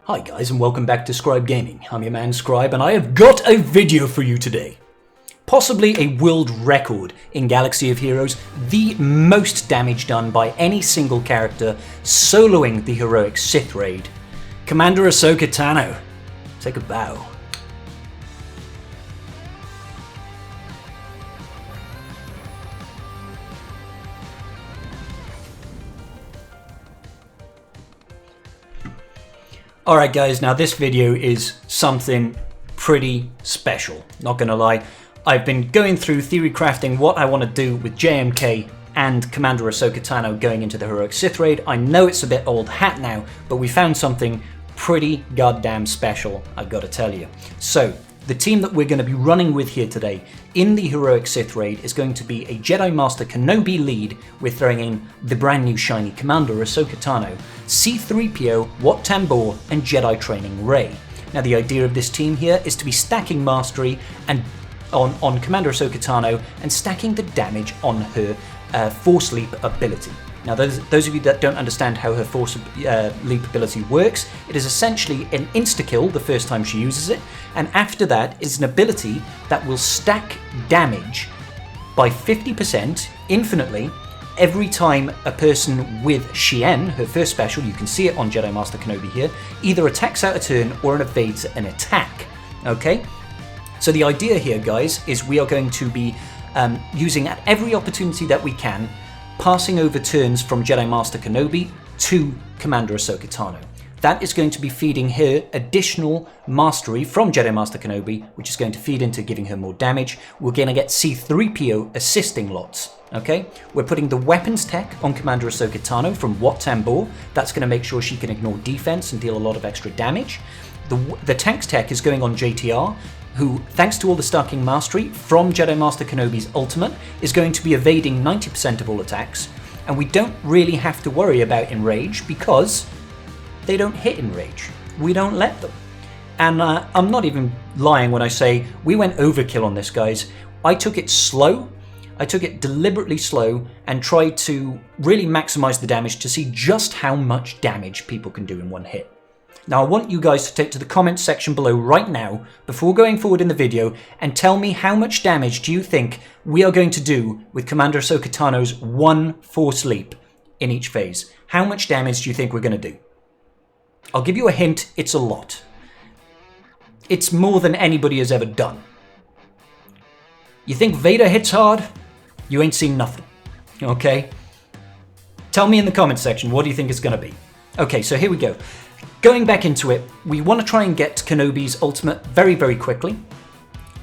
Hi guys and welcome back to Scribe Gaming. I'm your man Scribe and I have got a video for you today. Possibly a world record in Galaxy of Heroes, the most damage done by any single character soloing the heroic Sith raid. Commander Ahsoka Tano, take a bow. Alright guys, now this video is something pretty special, not gonna lie. I've been going through theory crafting what I want to do with JMK and Commander Ahsoka Tano going into the heroic Sith raid. I know it's a bit old hat now, but we found something pretty goddamn special, I've got to tell you. So, the team that we're going to be running with here today in the heroic Sith raid is going to be a Jedi Master Kenobi lead. We're throwing in the brand new shiny Commander Ahsoka Tano, C-3PO, Wat Tambor, and Jedi Training Rey. Now the idea of this team here is to be stacking mastery and on Commander Ahsoka Tano and stacking the damage on her Force Leap ability. Now those of you that don't understand how her Force Leap ability works, it is essentially an insta-kill the first time she uses it, and after that is an ability that will stack damage by 50% infinitely every time a person with Shien, her first special, you can see it on Jedi Master Kenobi here, either attacks out a turn or evades an attack. Okay? So the idea here, guys, is we are going to be using at every opportunity that we can, passing over turns from Jedi Master Kenobi to Commander Ahsoka Tano. That is going to be feeding her additional mastery from Jedi Master Kenobi, which is going to feed into giving her more damage. We're going to get C-3PO assisting lots. Okay, we're putting the weapons tech on Commander Ahsoka Tano from Wat Tambor. That's going to make sure she can ignore defense and deal a lot of extra damage. The tanks tech is going on JTR, who, thanks to all the stacking mastery from Jedi Master Kenobi's ultimate, is going to be evading 90% of all attacks, and we don't really have to worry about Enrage because they don't hit Enrage. We don't let them. And I'm not even lying when I say we went overkill on this, guys. I took it slow. I took it deliberately slow and tried to really maximize the damage to see just how much damage people can do in one hit. Now I want you guys to take to the comments section below right now, before going forward in the video, and tell me how much damage do you think we are going to do with Commander Ahsoka Tano's one Force Leap in each phase. How much damage do you think we're going to do? I'll give you a hint, it's a lot. It's more than anybody has ever done. You think Vader hits hard? You ain't seen nothing. Okay? Tell me in the comments section, what do you think it's going to be? Okay, so here we go. Going back into it, we want to try and get Kenobi's ultimate very, very quickly.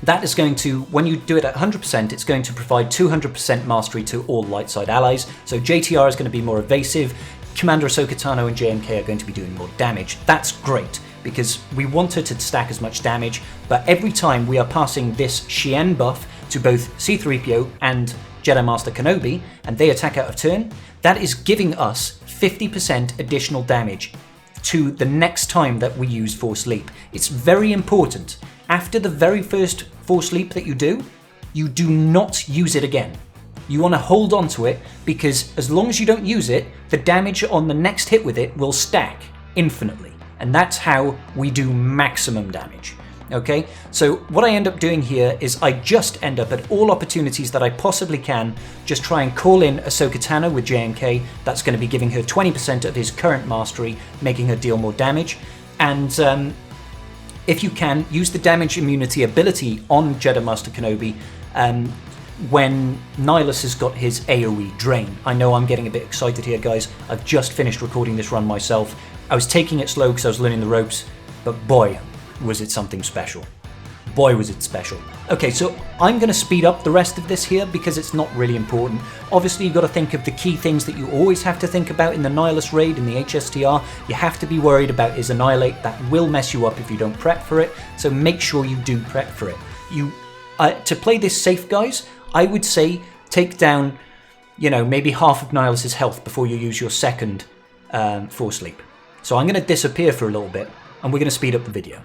That is going to, when you do it at 100%, it's going to provide 200% mastery to all light side allies. So JTR is going to be more evasive. Commander Ahsoka Tano and JMK are going to be doing more damage. That's great, because we want her to stack as much damage, but every time we are passing this Shien buff to both C-3PO and Jedi Master Kenobi, and they attack out of turn, that is giving us 50% additional damage to the next time that we use Force Leap. It's very important. After the very first Force Leap that you do not use it again. You want to hold on to it, because as long as you don't use it, the damage on the next hit with it will stack infinitely. And that's how we do maximum damage. Okay, so what I end up doing here is I just end up at all opportunities that I possibly can, just try and call in Ahsoka Tano with JMK. That's going to be giving her 20% of his current mastery, making her deal more damage. And if you can, use the damage immunity ability on Jedi Master Kenobi when Nihilus has got his AoE drain. I know I'm getting a bit excited here, guys. I've just finished recording this run myself. I was taking it slow because I was learning the ropes, but boy, was it something special. Boy, was it special. Okay, so I'm going to speed up the rest of this here because it's not really important. Obviously, you've got to think of the key things that you always have to think about in the Nihilus raid, in the HSTR. You have to be worried about his Annihilate. That will mess you up if you don't prep for it, so make sure you do prep for it. To play this safe, guys, I would say take down, maybe half of Nihilus's health before you use your second Force Leap. So I'm going to disappear for a little bit, and we're going to speed up the video.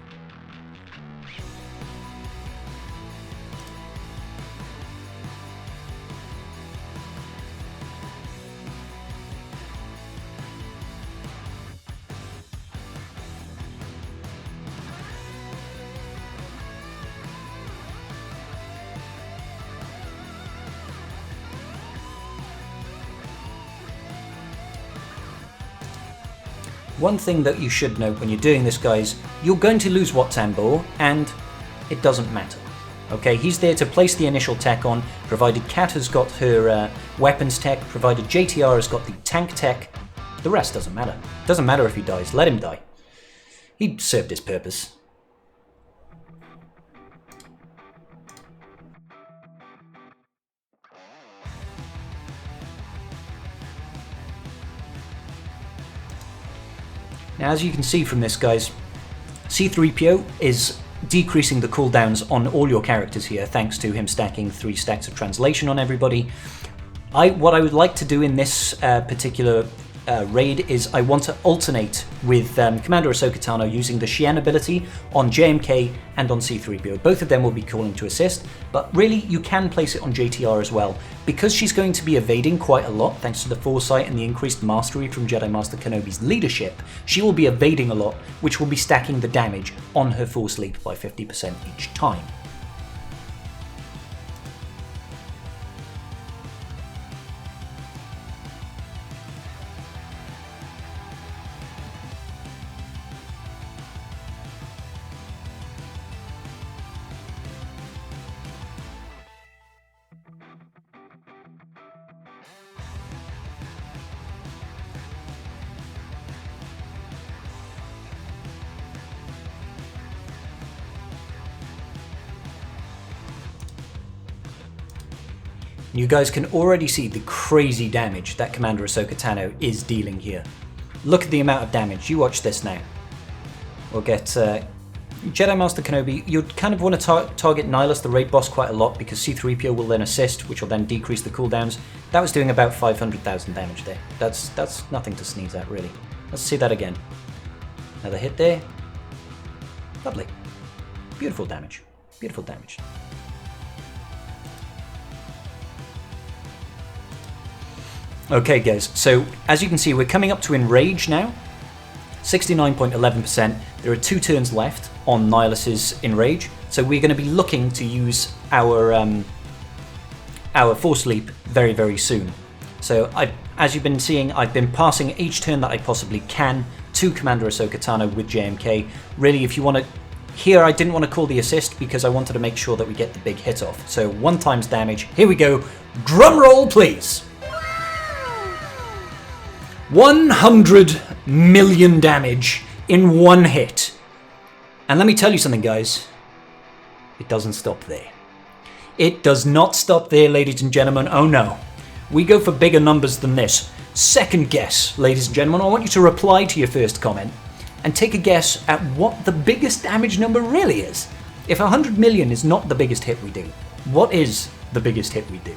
One thing that you should note when you're doing this, guys, you're going to lose Wattambo, and it doesn't matter. Okay, he's there to place the initial tech on, provided Kat has got her weapons tech, provided JTR has got the tank tech. The rest doesn't matter. Doesn't matter if he dies, let him die. He served his purpose. Now, as you can see from this, guys, C-3PO is decreasing the cooldowns on all your characters here, thanks to him stacking 3 stacks of translation on everybody. What I would like to do in this particular raid is I want to alternate with Commander Ahsoka Tano using the Xian ability on JMK and on C-3PO. Both of them will be calling to assist, but really you can place it on JTR as well. Because she's going to be evading quite a lot thanks to the foresight and the increased mastery from Jedi Master Kenobi's leadership, she will be evading a lot, which will be stacking the damage on her Force Leap by 50% each time. You guys can already see the crazy damage that Commander Ahsoka Tano is dealing here. Look at the amount of damage. You watch this now. We'll get Jedi Master Kenobi. You'd kind of want to target Nihilus, the raid boss, quite a lot because C-3PO will then assist, which will then decrease the cooldowns. That was doing about 500,000 damage there. That's nothing to sneeze at, really. Let's see that again. Another hit there. Lovely. Beautiful damage. Beautiful damage. Okay guys, so as you can see we're coming up to Enrage now, 69.11%, there are 2 turns left on Nihilus's Enrage, so we're going to be looking to use our Force Leap very, very soon. So as you've been seeing, I've been passing each turn that I possibly can to Commander Ahsoka Tano with JMK. Really, if you want to, here I didn't want to call the assist because I wanted to make sure that we get the big hit off. So 1 times damage, here we go, drum roll please! 100 million damage in 1 hit. And let me tell you something, guys. It doesn't stop there. It does not stop there, ladies and gentlemen. Oh no. We go for bigger numbers than this. Second guess, ladies and gentlemen. I want you to reply to your first comment and take a guess at what the biggest damage number really is. If 100 million is not the biggest hit we do, what is the biggest hit we do?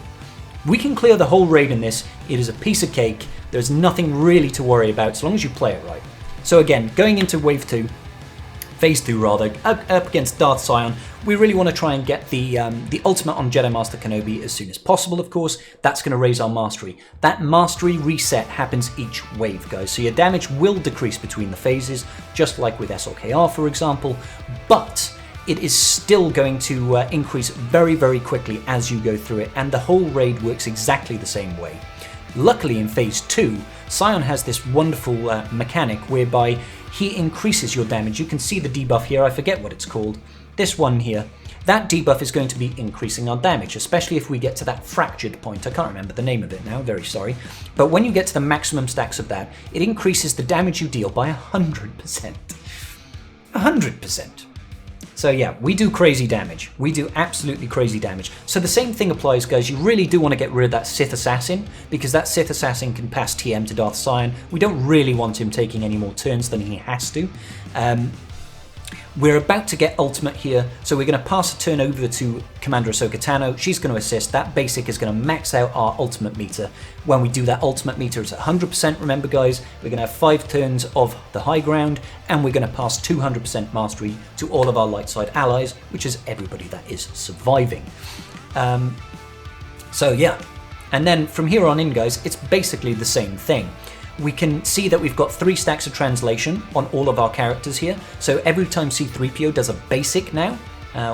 We can clear the whole raid in this. It is a piece of cake. There's nothing really to worry about as long as you play it right. So again, going into Wave 2, Phase 2 rather, up against Darth Sion, we really want to try and get the ultimate on Jedi Master Kenobi as soon as possible, of course. That's going to raise our mastery. That mastery reset happens each wave, guys, so your damage will decrease between the phases, just like with SWGoH, for example, but it is still going to increase very, very quickly as you go through it, and the whole raid works exactly the same way. Luckily in Phase 2, Sion has this wonderful mechanic whereby he increases your damage. You can see the debuff here, I forget what it's called. This one here. That debuff is going to be increasing our damage, especially if we get to that fractured point. I can't remember the name of it now, very sorry. But when you get to the maximum stacks of that, it increases the damage you deal by 100%. 100%. So yeah, we do crazy damage. We do absolutely crazy damage. So the same thing applies, guys. You really do want to get rid of that Sith Assassin, because that Sith Assassin can pass TM to Darth Sion. We don't really want him taking any more turns than he has to. We're about to get ultimate here, so we're going to pass a turn over to Commander Ahsoka Tano. She's going to assist. That basic is going to max out our ultimate meter. When we do that ultimate meter, it's at 100%. Remember, guys, we're going to have 5 turns of the high ground, and we're going to pass 200% mastery to all of our light side allies, which is everybody that is surviving. So yeah, and then from here on in, guys, it's basically the same thing. We can see that we've got 3 stacks of translation on all of our characters here. So every time C-3PO does a basic now,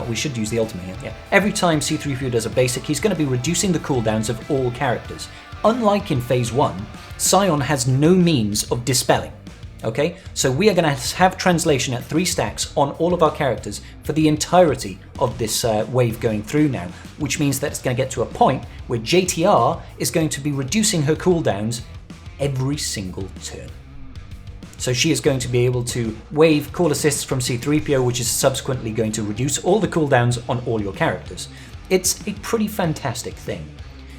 we should use the ultimate here, yeah. Every time C-3PO does a basic, he's going to be reducing the cooldowns of all characters. Unlike in Phase 1, Sion has no means of dispelling. Okay, so we are going to have translation at 3 stacks on all of our characters for the entirety of this wave going through now, which means that it's going to get to a point where JTR is going to be reducing her cooldowns every single turn. So she is going to be able to wave call assists from C-3PO, which is subsequently going to reduce all the cooldowns on all your characters. It's a pretty fantastic thing.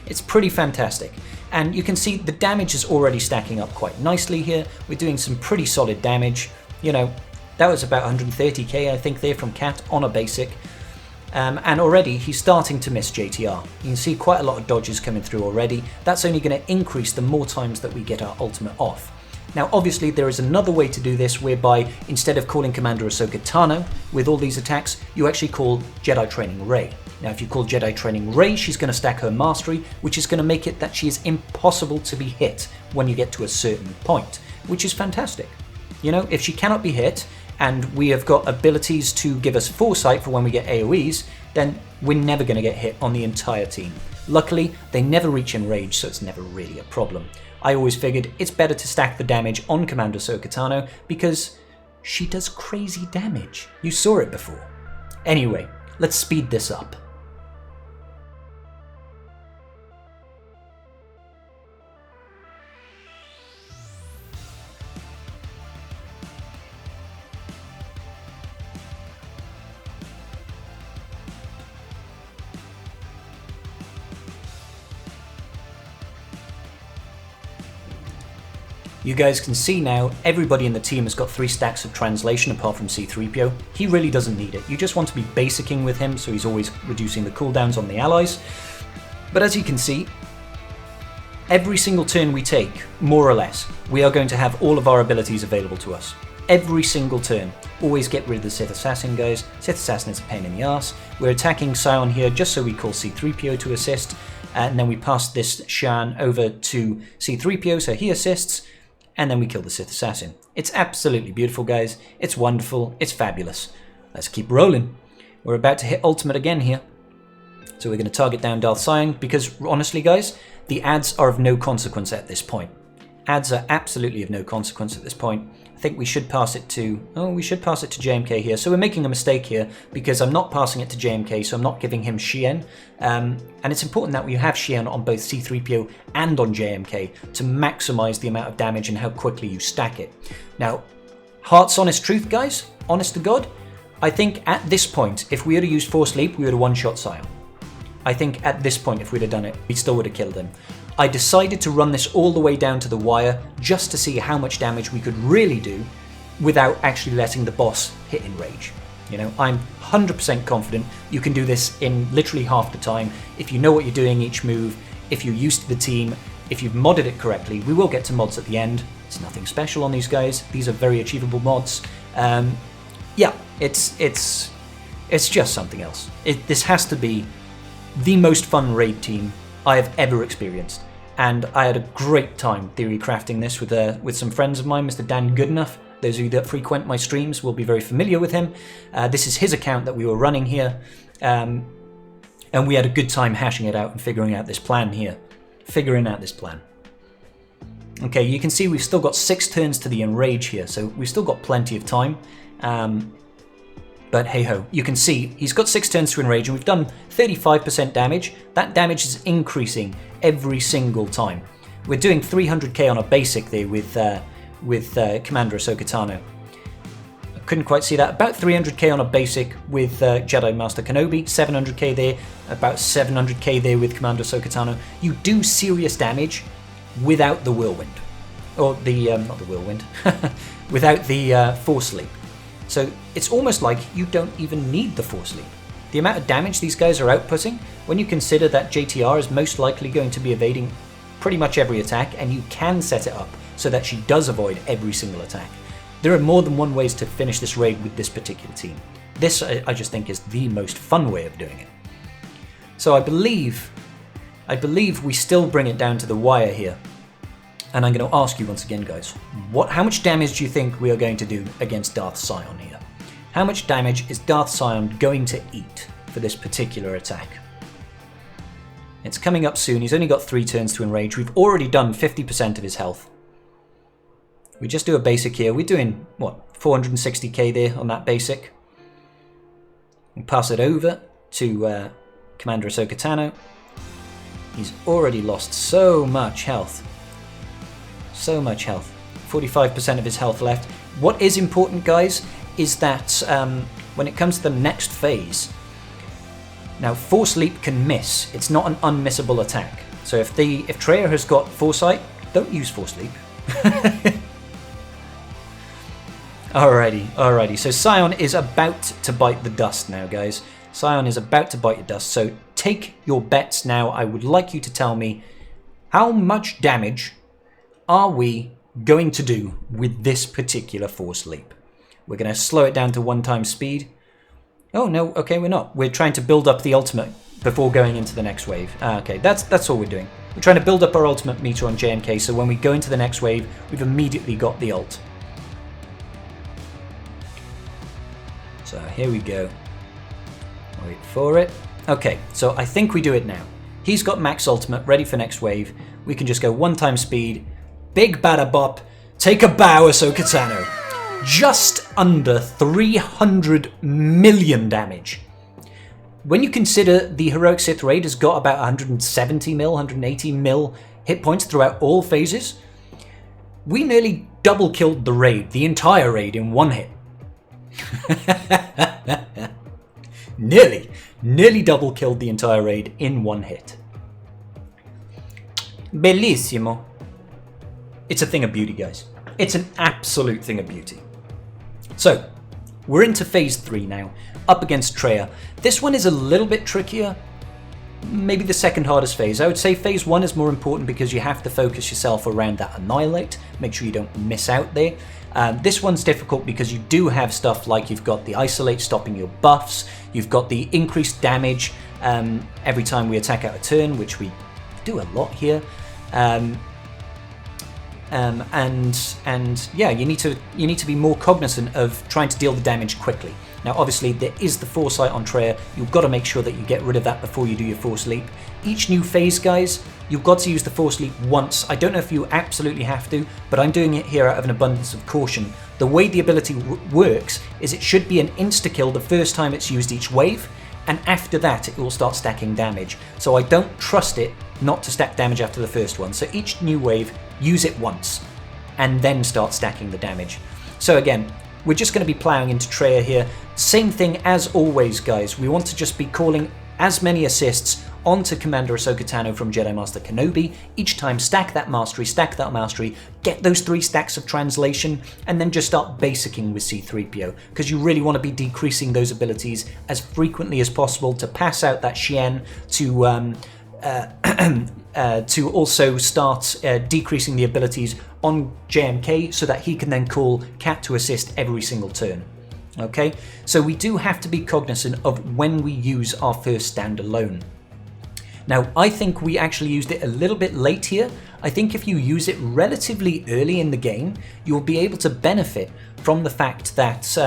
It's pretty fantastic. And you can see the damage is already stacking up quite nicely here. We're doing some pretty solid damage. You know, that was about 130k, I think, there from Cat on a basic. And already he's starting to miss JTR. You can see quite a lot of dodges coming through already. That's only going to increase the more times that we get our ultimate off. Now, obviously, there is another way to do this whereby instead of calling Commander Ahsoka Tano with all these attacks, you actually call Jedi Training Rey. Now, if you call Jedi Training Rey, she's going to stack her mastery, which is going to make it that she is impossible to be hit when you get to a certain point, which is fantastic. You know, if she cannot be hit, and we have got abilities to give us foresight for when we get AoEs, then we're never going to get hit on the entire team. Luckily, they never reach enrage, so it's never really a problem. I always figured it's better to stack the damage on Commander Ahsoka Tano because she does crazy damage. You saw it before. Anyway, let's speed this up. You guys can see now, everybody in the team has got 3 stacks of translation apart from C-3PO. He really doesn't need it. You just want to be basicking with him, so he's always reducing the cooldowns on the allies. But as you can see, every single turn we take, more or less, we are going to have all of our abilities available to us. Every single turn. Always get rid of the Sith Assassin, guys. Sith Assassin is a pain in the arse. We're attacking Sion here just so we call C-3PO to assist, and then we pass this Shan over to C-3PO so he assists, and then we kill the Sith Assassin. It's absolutely beautiful, guys. It's wonderful. It's fabulous. Let's keep rolling. We're about to hit ultimate again here. So we're going to target down Darth Sion because, honestly, guys, the adds are of no consequence at this point. Adds are absolutely of no consequence at this point. I think we should pass it to... Oh, we should pass it to JMK here. So we're making a mistake here because I'm not passing it to JMK, so I'm not giving him Shien. And it's important that we have Shien on both C-3PO and on JMK to maximize the amount of damage and how quickly you stack it. Now, heart's honest truth, guys, honest to God, I think at this point, if we had used Force Leap, we would have one-shot Sion. I think at this point, if we'd have done it, we still would have killed him. I decided to run this all the way down to the wire just to see how much damage we could really do without actually letting the boss hit enrage. You know, I'm 100% confident you can do this in literally half the time if you know what you're doing each move, if you're used to the team, if you've modded it correctly. We will get to mods at the end. It's nothing special on these guys. These are very achievable mods. Yeah, it's just something else. This has to be the most fun raid team I have ever experienced, and I had a great time theory crafting this with some friends of mine. Mr. Dan Goodenough, those of you that frequent my streams will be very familiar with him. This is his account that we were running here, and we had a good time hashing it out and figuring out this plan here. Okay, you can see we've still got 6 turns to the enrage here, so we've still got plenty of time. But hey ho, you can see he's got 6 turns to enrage and we've done 35% damage. That damage is increasing every single time. We're doing 300k on a basic there with Commander Ahsoka Tano. I couldn't quite see that. About 300k on a basic with Jedi Master Kenobi, 700k there, about 700k there with Commander Ahsoka Tano. You do serious damage without the whirlwind. Or the, not the whirlwind, without the Force Leap. So it's almost like you don't even need the Force Leap. The amount of damage these guys are outputting, when you consider that JTR is most likely going to be evading pretty much every attack, and you can set it up so that she does avoid every single attack. There are more than one ways to finish this raid with this particular team. This, I just think, is the most fun way of doing it. So I believe we still bring it down to the wire here. And I'm going to ask you once again, guys, how much damage do you think we are going to do against Darth Sion here? How much damage is Darth Sion going to eat for this particular attack? It's coming up soon. He's only got 3 turns to enrage. We've already done 50% of his health. We just do a basic here. We're doing, what, 460k there on that basic. We pass it over to Commander Ahsoka Tano. He's already lost so much health. So much health. 45% of his health left. What is important, guys, is that when it comes to the next phase, now Force Leap can miss. It's not an unmissable attack. So if Traya has got Foresight, don't use Force Leap. Alrighty. So Scion is about to bite the dust now, guys. Scion is about to bite the dust. So take your bets now. I would like you to tell me how much damage are we going to do with this particular Force Leap. We're going to slow it down to 1x speed. Oh no, okay, we're not. We're trying to build up the ultimate before going into the next wave. Okay, that's all we're doing. We're trying to build up our ultimate meter on JMK, so when we go into the next wave, we've immediately got the ult. So here we go. Wait for it. Okay, so I think we do it now. He's got max ultimate, ready for next wave. We can just go 1x speed. Big bada bop. Take a bow, Ahsoka Tano. Just under 300 million damage. When you consider the Heroic Sith Raid has got about 170 mil, 180 mil hit points throughout all phases, we nearly double killed the raid, the entire raid, in one hit. Nearly double killed the entire raid in one hit. Bellissimo. It's a thing of beauty, guys. It's an absolute thing of beauty. So, we're into phase 3 now, up against Traya. This one is a little bit trickier. Maybe the second hardest phase. I would say phase 1 is more important because you have to focus yourself around that Annihilate. Make sure you don't miss out there. This one's difficult because you do have stuff like you've got the Isolate stopping your buffs. You've got the increased damage every time we attack out a turn, which we do a lot here. And yeah, you need to be more cognizant of trying to deal the damage quickly. Now, obviously, there is the Foresight on Traya. You've got to make sure that you get rid of that before you do your Force Leap. Each new phase, guys, you've got to use the Force Leap once. I don't know if you absolutely have to, but I'm doing it here out of an abundance of caution. The way the ability works is it should be an insta-kill the first time it's used each wave, and after that it will start stacking damage. So I don't trust it not to stack damage after the first one. So each new wave, use it once, and then start stacking the damage. So again, we're just going to be ploughing into Traya here. Same thing as always, guys. We want to just be calling as many assists onto Commander Ahsoka Tano from Jedi Master Kenobi. Each time stack that mastery, get those 3 stacks of translation, and then just start basicking with C-3PO, because you really want to be decreasing those abilities as frequently as possible to pass out that Shien to also start decreasing the abilities on JMK so that he can then call Cat to assist every single turn. Okay, so we do have to be cognizant of when we use our first standalone. Now, I think we actually used it a little bit late here. I think if you use it relatively early in the game, you'll be able to benefit from the fact that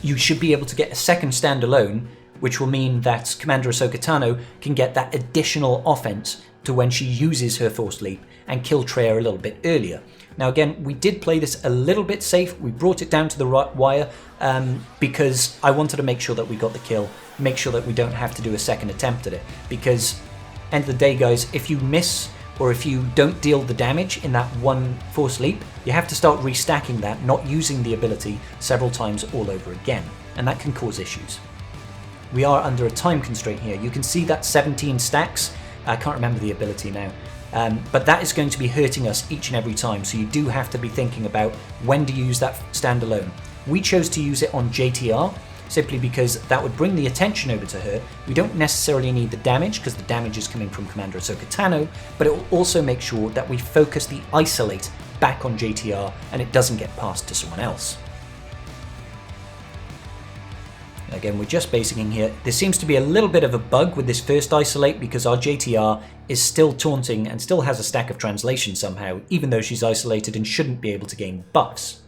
you should be able to get a second standalone, which will mean that Commander Ahsoka Tano can get that additional offense to when she uses her Force Leap and kill Traya a little bit earlier. Now again, we did play this a little bit safe. We brought it down to the wire because I wanted to make sure that we got the kill, make sure that we don't have to do a second attempt at it. Because end of the day, guys, if you miss or if you don't deal the damage in that one Force Leap, you have to start restacking that, not using the ability several times all over again. And that can cause issues. We are under a time constraint here. You can see that 17 stacks. I can't remember the ability now. But that is going to be hurting us each and every time, so you do have to be thinking about when to use that standalone. We chose to use it on JTR, simply because that would bring the attention over to her. We don't necessarily need the damage, because the damage is coming from Commander Ahsoka Tano, but it will also make sure that we focus the Isolate back on JTR, and it doesn't get passed to someone else. Again, we're just basicking here. There seems to be a little bit of a bug with this first Isolate because our JTR is still taunting and still has a stack of translation somehow, even though she's isolated and shouldn't be able to gain buffs.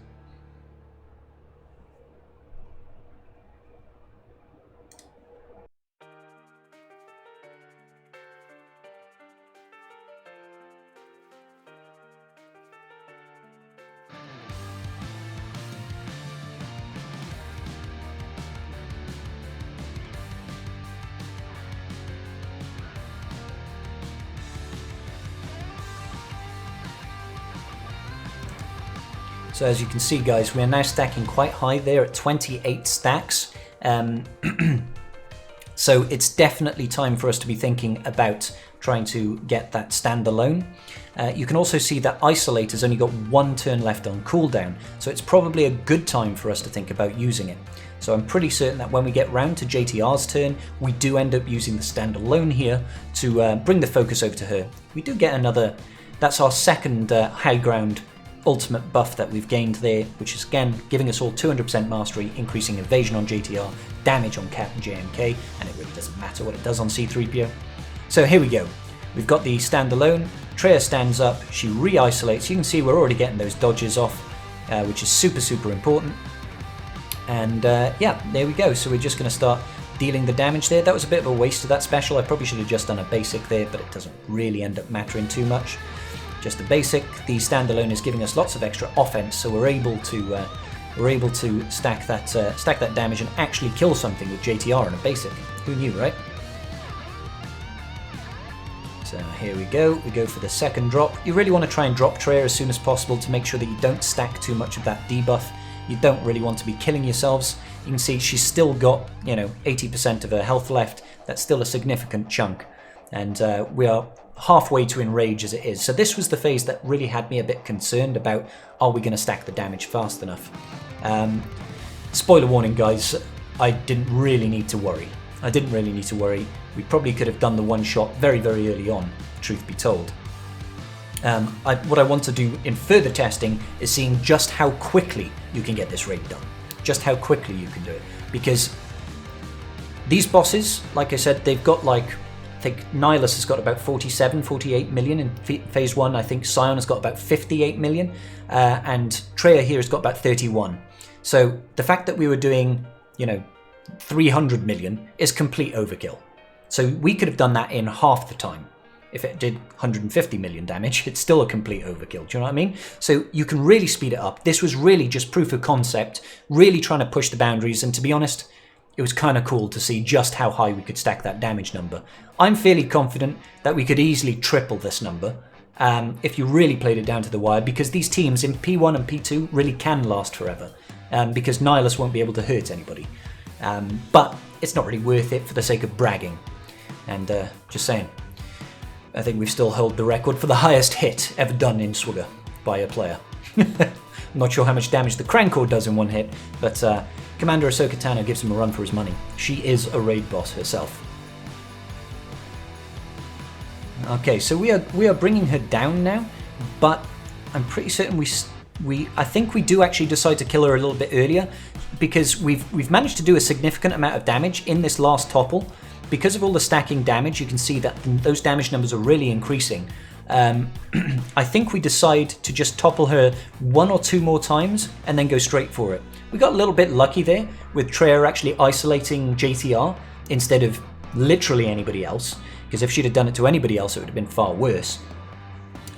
So as you can see, guys, we are now stacking quite high there at 28 stacks. So it's definitely time for us to be thinking about trying to get that standalone. You can also see that Isolate has only got 1 turn left on cooldown, so it's probably a good time for us to think about using it. So I'm pretty certain that when we get round to JTR's turn, we do end up using the standalone here to bring the focus over to her. We do get another, that's our second high ground ultimate buff that we've gained there, which is again giving us all 200% mastery, increasing evasion on JTR, damage on Captain JMK, and it really doesn't matter what it does on C-3PO. So here we go. We've got the standalone. Traya stands up, she re-isolates. You can see we're already getting those dodges off, which is super important. And yeah, there we go. So we're just going to start dealing the damage there. That was a bit of a waste of that special. I probably should have just done a basic there, but it doesn't really end up mattering too much. Just a basic. The standalone is giving us lots of extra offense, so we're able to stack that damage and actually kill something with JTR in a basic. Who knew, right? So here we go for the second drop. You really want to try and drop Traya as soon as possible to make sure that you don't stack too much of that debuff. You don't really want to be killing yourselves. You can see she's still got, 80% of her health left. That's still a significant chunk. And we are halfway to Enrage as it is. So this was the phase that really had me a bit concerned about, are we going to stack the damage fast enough? Spoiler warning, guys, I didn't really need to worry. We probably could have done the one shot very early on, truth be told. What I want to do in further testing is seeing just how quickly you can get this raid done. Just how quickly you can do it. Because these bosses, like I said, they've got I think Nihilus has got about 47, 48 million in phase 1. I think Scion has got about 58 million. And Traya here has got about 31. So the fact that we were doing, 300 million is complete overkill. So we could have done that in half the time. If it did 150 million damage, it's still a complete overkill. Do you know what I mean? So you can really speed it up. This was really just proof of concept, really trying to push the boundaries. And to be honest, it was kind of cool to see just how high we could stack that damage number. I'm fairly confident that we could easily triple this number if you really played it down to the wire, because these teams in P1 and P2 really can last forever, because Nihilus won't be able to hurt anybody. But it's not really worth it for the sake of bragging. And just saying, I think we still hold the record for the highest hit ever done in SWGoH by a player. I'm not sure how much damage the Crankor does in one hit, but Commander Ahsoka Tano gives him a run for his money. She is a raid boss herself. Okay, so we are bringing her down now, but I'm pretty certain I think we do actually decide to kill her a little bit earlier, because we've managed to do a significant amount of damage in this last topple. Because of all the stacking damage, you can see that those damage numbers are really increasing. I think we decide to just topple her 1 or 2 more times and then go straight for it. We got a little bit lucky there with Traya actually isolating JTR instead of literally anybody else, because if she'd have done it to anybody else, it would have been far worse.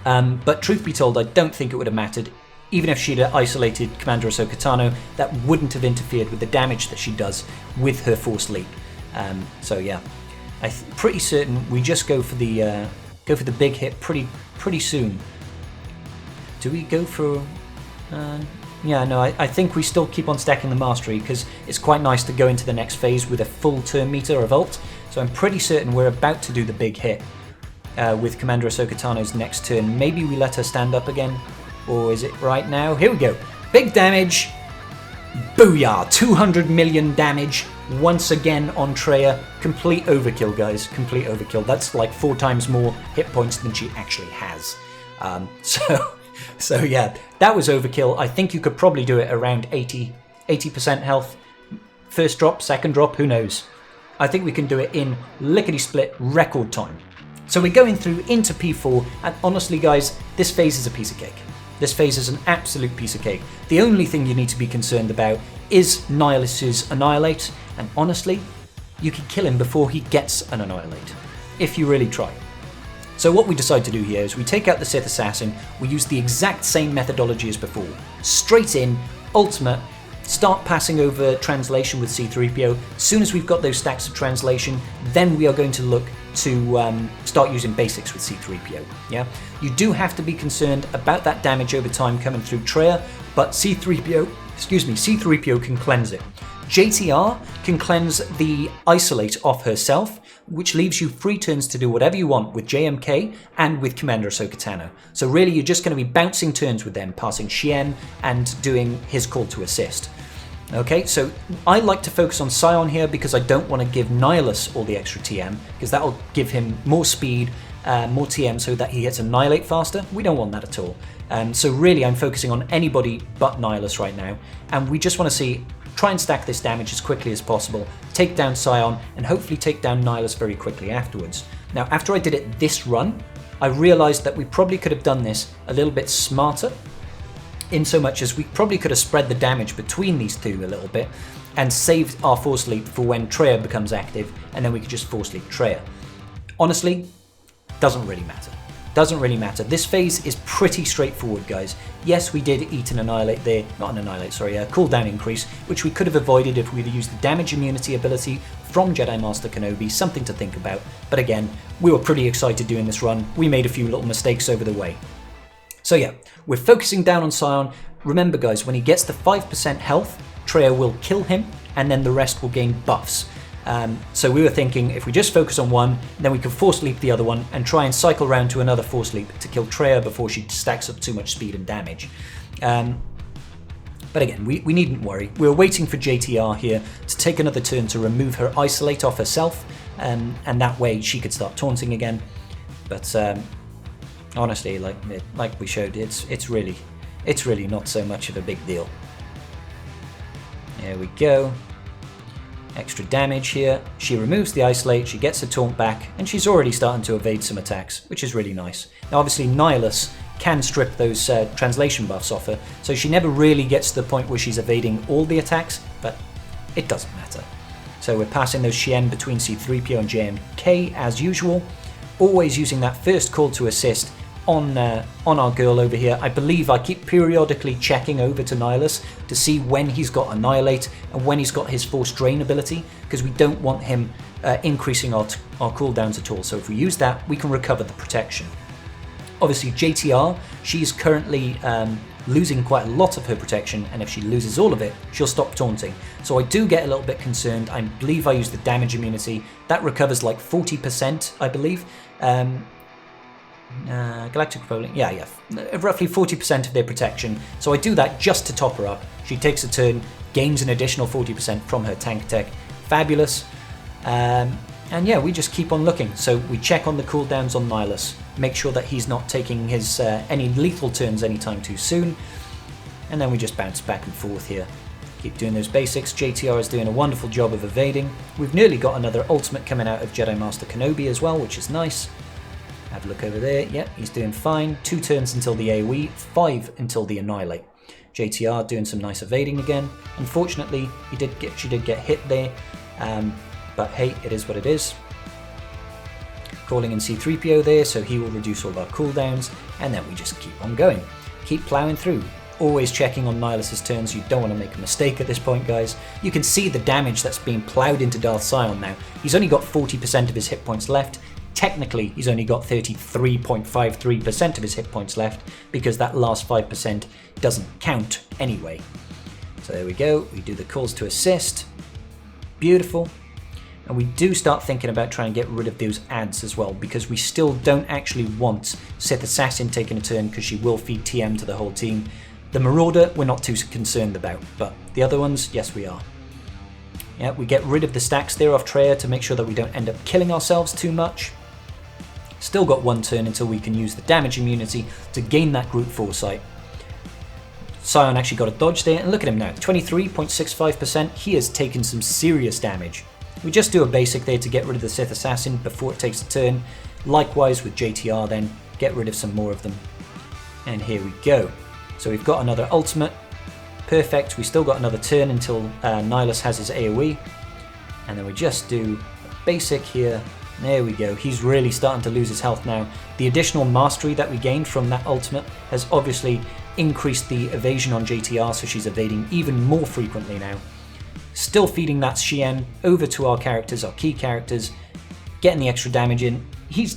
But truth be told, I don't think it would have mattered. Even if she'd have isolated Commander Ahsoka Tano, that wouldn't have interfered with the damage that she does with her Force Leap. So yeah, I'm pretty certain we just go for the big hit pretty soon. Do we go for? Yeah, no, I think we still keep on stacking the mastery, because it's quite nice to go into the next phase with a full turn meter of ult. So I'm pretty certain we're about to do the big hit with Commander Ahsoka Tano's next turn. Maybe we let her stand up again, or is it right now? Here we go. Big damage. Booyah! 200 million damage once again on Traya. Complete overkill, guys. Complete overkill. That's like 4 times more hit points than she actually has. So yeah, that was overkill. I think you could probably do it around 80% health. First drop, second drop, who knows? I think we can do it in lickety-split record time. So we're going through into P4, and honestly, guys, this phase is a piece of cake. This phase is an absolute piece of cake. The only thing you need to be concerned about is Nihilus's Annihilate, and honestly, you can kill him before he gets an Annihilate, if you really try. So what we decide to do here is we take out the Sith Assassin, we use the exact same methodology as before. Straight in, ultimate, start passing over translation with C-3PO. As soon as we've got those stacks of translation, then we are going to look to start using basics with C-3PO. Yeah, you do have to be concerned about that damage over time coming through Traya, but C-3PO can cleanse it. JTR can cleanse the isolate off herself, which leaves you 3 turns to do whatever you want with JMK and with Commander Ahsoka Tano. So really you're just going to be bouncing turns with them, passing Shien and doing his call to assist. Okay, so I like to focus on Sion here because I don't want to give Nihilus all the extra TM, because that will give him more speed, more TM so that he hits Annihilate faster. We don't want that at all. So really I'm focusing on anybody but Nihilus right now, and we just want to try and stack this damage as quickly as possible, take down Sion, and hopefully take down Nihilus very quickly afterwards. Now, after I did it this run, I realized that we probably could have done this a little bit smarter, in so much as we probably could have spread the damage between these two a little bit and saved our Force Leap for when Traya becomes active, and then we could just Force Leap Traya. Honestly, doesn't really matter. Doesn't really matter. This phase is pretty straightforward, guys. Yes, we did eat an Annihilate there, not an Annihilate, sorry, a cooldown increase, which we could have avoided if we'd used the damage immunity ability from Jedi Master Kenobi, something to think about. But again, we were pretty excited doing this run. We made a few little mistakes over the way. So yeah, we're focusing down on Sion. Remember, guys, when he gets to 5% health, Traya will kill him, and then the rest will gain buffs. So we were thinking if we just focus on one, then we can Force Leap the other one and try and cycle around to another Force Leap to kill Traya before she stacks up too much speed and damage. But again, we needn't worry. We're waiting for JTR here to take another turn to remove her isolate off herself, and that way she could start taunting again. But honestly, like we showed, it's really not so much of a big deal. There we go. Extra damage here. She removes the isolate, she gets her taunt back, and she's already starting to evade some attacks, which is really nice. Now obviously Nihilus can strip those translation buffs off her, so she never really gets to the point where she's evading all the attacks, but it doesn't matter. So we're passing those Shien between C-3PO and JMK as usual, always using that first call to assist on our girl over here. I believe I keep periodically checking over to Nihilus to see when he's got Annihilate and when he's got his Force Drain ability, because we don't want him increasing our cooldowns at all. So if we use that, we can recover the protection. Obviously JTR, she's currently losing quite a lot of her protection, and if she loses all of it, she'll stop taunting. So I do get a little bit concerned. I believe I use the damage immunity. That recovers like 40%, I believe. Galactic Republic, yeah, roughly 40% of their protection. So I do that just to top her up. She takes a turn, gains an additional 40% from her tank tech. Fabulous. And yeah, we just keep on looking. So we check on the cooldowns on Nihilus, make sure that he's not taking his any lethal turns anytime too soon, and then we just bounce back and forth here. Keep doing those basics. JTR is doing a wonderful job of evading. We've nearly got another ultimate coming out of Jedi Master Kenobi as well, which is nice. Have a look over there. Yep, he's doing fine. 2 turns until the AoE, 5 until the Annihilate. JTR doing some nice evading again. Unfortunately, she did get hit there, but hey, it is what it is. Calling in C-3PO there, so he will reduce all our cooldowns, and then we just keep on going. Keep ploughing through. Always checking on Nihilus's turns. You don't want to make a mistake at this point, guys. You can see the damage that's being ploughed into Darth Sion now. He's only got 40% of his hit points left. Technically, he's only got 33.53% of his hit points left, because that last 5% doesn't count anyway. So there we go. We do the calls to assist. Beautiful. And we do start thinking about trying to get rid of those ads as well, because we still don't actually want Sith Assassin taking a turn, because she will feed TM to the whole team. The Marauder, we're not too concerned about, but the other ones, yes we are. Yeah, we get rid of the stacks there off Traya to make sure that we don't end up killing ourselves too much. Still got 1 turn until we can use the damage immunity to gain that group foresight. Sion actually got a dodge there, and look at him now, 23.65%. He has taken some serious damage. We just do a basic there to get rid of the Sith Assassin before it takes a turn. Likewise with JTR then, get rid of some more of them. And here we go. So we've got another ultimate. Perfect, we still got another turn until Nihilus has his AoE. And then we just do a basic here. There we go, he's really starting to lose his health now. The additional mastery that we gained from that ultimate has obviously increased the evasion on JTR, so she's evading even more frequently now. Still feeding that Shien over to our characters, our key characters, getting the extra damage in.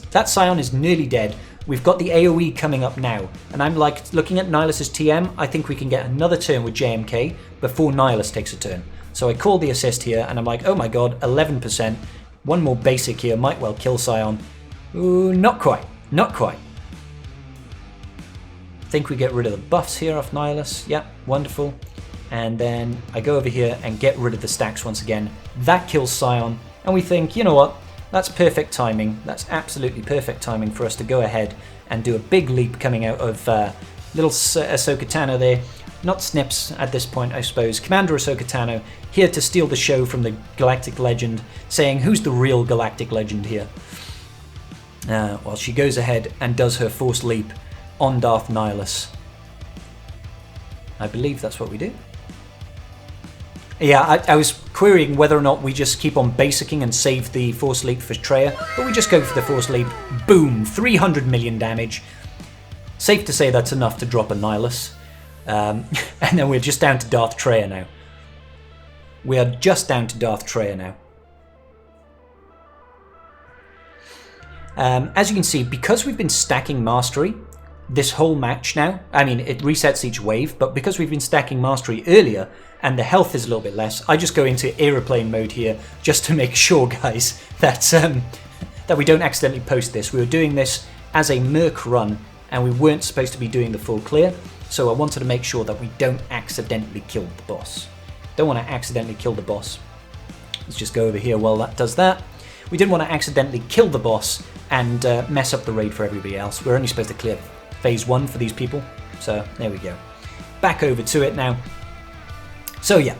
That Scion is nearly dead. We've got the AoE coming up now, and I'm like looking at Nihilus's TM. I think we can get another turn with JMK before Nihilus takes a turn. So I call the assist here, and I'm like, oh my god, 11%. One more basic here might well kill Scion. Ooh, not quite, not quite. I think we get rid of the buffs here off Nihilus. Yeah, wonderful. And then I go over here and get rid of the stacks once again. That kills Scion, and we think, you know what? That's perfect timing. That's absolutely perfect timing for us to go ahead and do a big leap coming out of little Ahsoka Tano there. Not Snips at this point, I suppose. Commander Ahsoka Tano, here to steal the show from the Galactic Legend, saying, who's the real Galactic Legend here? Well, she goes ahead and does her Force Leap on Darth Nihilus. I believe that's what we do. Yeah, I was querying whether or not we just keep on basicking and save the Force Leap for Traya, but we just go for the Force Leap. Boom! 300 million damage. Safe to say that's enough to drop a Nihilus. And then we're just down to Darth Traya now. We are just down to Darth Traya now. As you can see, because we've been stacking Mastery this whole match now, I mean, it resets each wave, but because we've been stacking Mastery earlier, and the health is a little bit less, I just go into aeroplane mode here, just to make sure, guys, that, that we don't accidentally post this. We were doing this as a Merc run, and we weren't supposed to be doing the full clear, so I wanted to make sure that we don't accidentally kill the boss. Don't want to accidentally kill the boss. Let's just go over here while that does that. We didn't want to accidentally kill the boss and mess up the raid for everybody else. We're only supposed to clear phase 1 for these people, so there we go. Back over to it now. So yeah,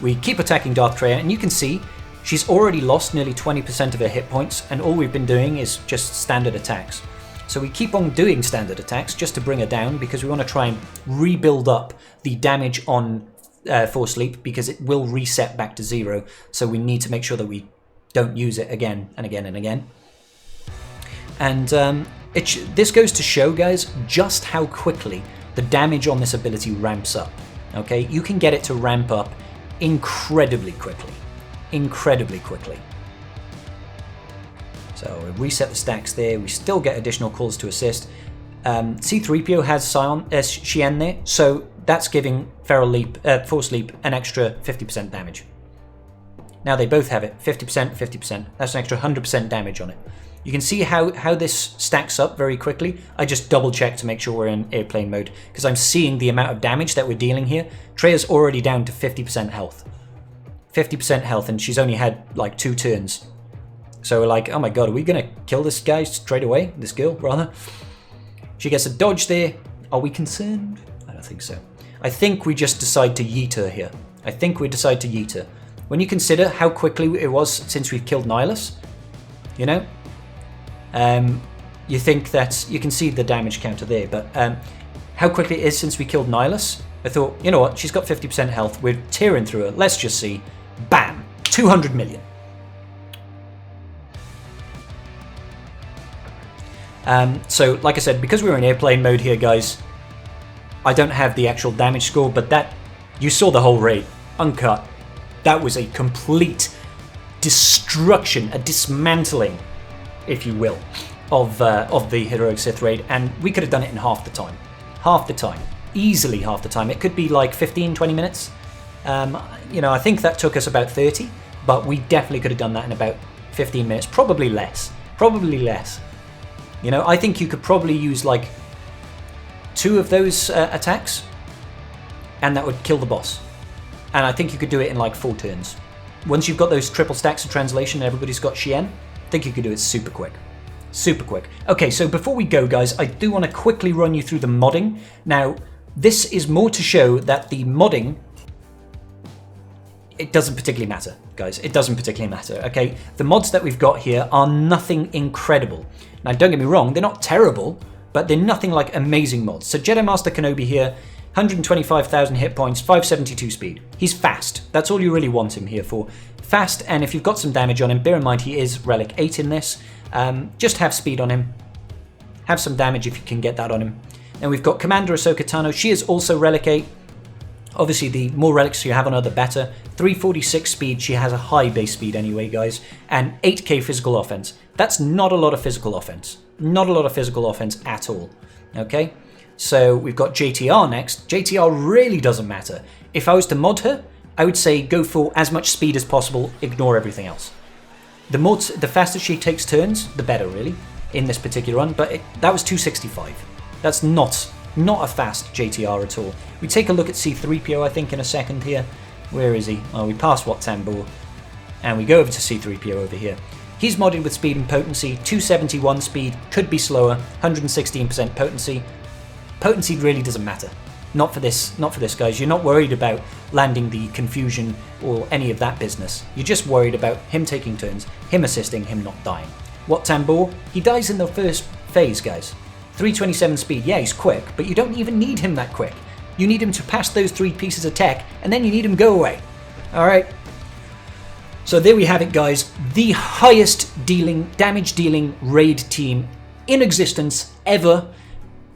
we keep attacking Darth Traya, and you can see she's already lost nearly 20% of her hit points, and all we've been doing is just standard attacks. So we keep on doing standard attacks just to bring her down, because we want to try and rebuild up the damage on Force Leap, because it will reset back to 0, so we need to make sure that we don't use it again and again and again. And this goes to show, guys, just how quickly the damage on this ability ramps up. Okay, you can get it to ramp up incredibly quickly. Incredibly quickly. So we reset the stacks there. We still get additional calls to assist. C-3PO has Shien there, so that's giving Force Leap an extra 50% damage. Now they both have it, 50%, 50%. That's an extra 100% damage on it. You can see how this stacks up very quickly. I just double check to make sure we're in airplane mode, because I'm seeing the amount of damage that we're dealing here. Traya's already down to 50% health. 50% health, and she's only had like 2 turns. So we're like, oh my god, are we gonna kill this guy straight away? This girl, rather? She gets a dodge there. Are we concerned? I don't think so. I think we just decide to yeet her here. I think we decide to yeet her. When you consider how quickly it was since we've killed Nihilus, you know? You think that you can see the damage counter there, but how quickly it is since we killed Nihilus, I thought, you know what, she's got 50% health, we're tearing through her, let's just see. Bam! 200 million. So, like I said, because we're in airplane mode here, guys, I don't have the actual damage score, but that, you saw the whole raid, uncut. That was a complete destruction, a dismantling, if you will, of the Heroic Sith raid, and we could have done it in half the time. Half the time. Easily half the time. It could be like 15, 20 minutes. You know, I think that took us about 30, but we definitely could have done that in about 15 minutes. Probably less. Probably less. You know, I think you could probably use like 2 of those attacks, and that would kill the boss. And I think you could do it in like 4 turns. Once you've got those triple stacks of translation and everybody's got Shien, I think you could do it super quick. Super quick. Okay, so before we go, guys, I do want to quickly run you through the modding. Now, this is more to show that the modding, it doesn't particularly matter, guys. It doesn't particularly matter, okay? The mods that we've got here are nothing incredible. Now, don't get me wrong, they're not terrible, but they're nothing like amazing mods. So Jedi Master Kenobi here, 125,000 hit points, 572 speed. He's fast. That's all you really want him here for. Fast, and if you've got some damage on him, bear in mind he is Relic 8 in this. Just have speed on him. Have some damage if you can get that on him. And we've got Commander Ahsoka Tano. She is also Relic 8. Obviously, the more relics you have on her, the better. 346 speed, she has a high base speed anyway, guys. And 8k physical offense. That's not a lot of physical offense. Not a lot of physical offense at all. Okay? So we've got JTR next. JTR really doesn't matter. If I was to mod her, I would say go for as much speed as possible, ignore everything else. The faster she takes turns, the better, really, in this particular run. But that was 265. That's not a fast JTR at all. We take a look at C-3PO, I think, in a second here. Where is he? Oh, we passed Wat Tambor. And we go over to C-3PO over here. He's modded with speed and potency. 271 speed, could be slower. 116% potency. Potency really doesn't matter. Not for this, guys. You're not worried about landing the confusion or any of that business. You're just worried about him taking turns, him assisting, him not dying. Wat Tambor, he dies in the first phase, guys. 327 speed, yeah, he's quick, but you don't even need him that quick. You need him to pass those 3 pieces of tech, and then you need him go away. Alright? So there we have it, guys. The highest damage dealing raid team in existence ever,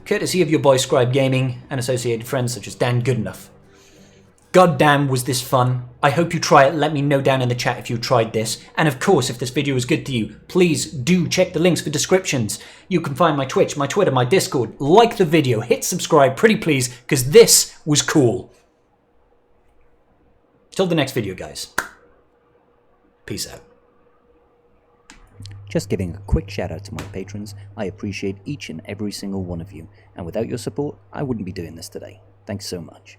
courtesy of your boy Scribe Gaming and associated friends such as Dan Goodenough. God damn, was this fun. I hope you try it. Let me know down in the chat if you tried this. And of course, if this video was good to you, please do check the links for descriptions. You can find my Twitch, my Twitter, my Discord. Like the video, hit subscribe, pretty please, because this was cool. Till the next video, guys. Peace out. Just giving a quick shout out to my patrons. I appreciate each and every single one of you. And without your support, I wouldn't be doing this today. Thanks so much.